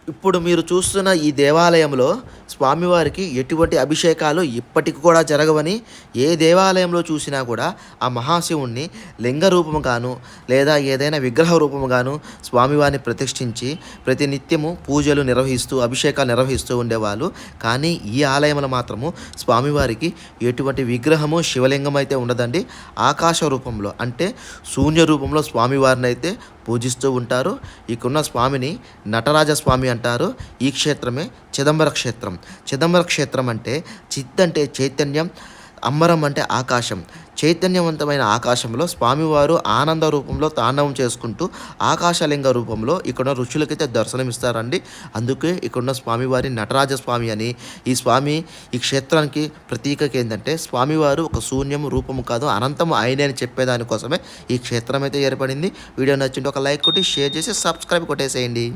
ఇప్పుడు మీరు చూస్తున్న ఈ దేవాలయంలో స్వామివారికి ఎటువంటి అభిషేకాలు ఇప్పటికి కూడా జరగవని, ఏ దేవాలయంలో చూసినా కూడా ఆ మహాశివుణ్ణి లింగ రూపముగాను లేదా ఏదైనా విగ్రహ రూపముగాను స్వామివారిని ప్రతిష్ఠించి ప్రతినిత్యము పూజలు నిర్వహిస్తూ అభిషేకాలు నిర్వహిస్తూ ఉండేవాళ్ళు. కానీ ఈ ఆలయంలో మాత్రము స్వామివారికి ఎటువంటి విగ్రహము శివలింగం అయితే ఉండదండి. ఆకాశ రూపంలో అంటే శూన్య రూపంలో స్వామివారిని అయితే పూజిస్తూ ఉంటారు. ఇక్కడున్న స్వామిని నటరాజ స్వామి అంటారు. ఈ క్షేత్రమే చిదంబర క్షేత్రం. చిదంబర క్షేత్రం అంటే చిత్ అంటే చైతన్యం, అంబరం అంటే ఆకాశం. చైతన్యవంతమైన ఆకాశంలో స్వామివారు ఆనంద రూపంలో తాండవం చేసుకుంటూ ఆకాశలింగ రూపంలో ఇక్కడ ఋషులకైతే దర్శనమిస్తారండి. అందుకే ఇక్కడున్న స్వామివారి నటరాజ స్వామి అని. ఈ స్వామి ఈ క్షేత్రానికి ప్రతీకత ఏంటంటే స్వామివారు ఒక శూన్యము రూపము కాదు అనంతము ఆయనే అని చెప్పేదానికోసమే ఈ క్షేత్రం అయితే ఏర్పడింది. వీడియో నచ్చింటే ఒక లైక్ కొట్టి షేర్ చేసి సబ్స్క్రైబ్ కొట్టేసేయండి.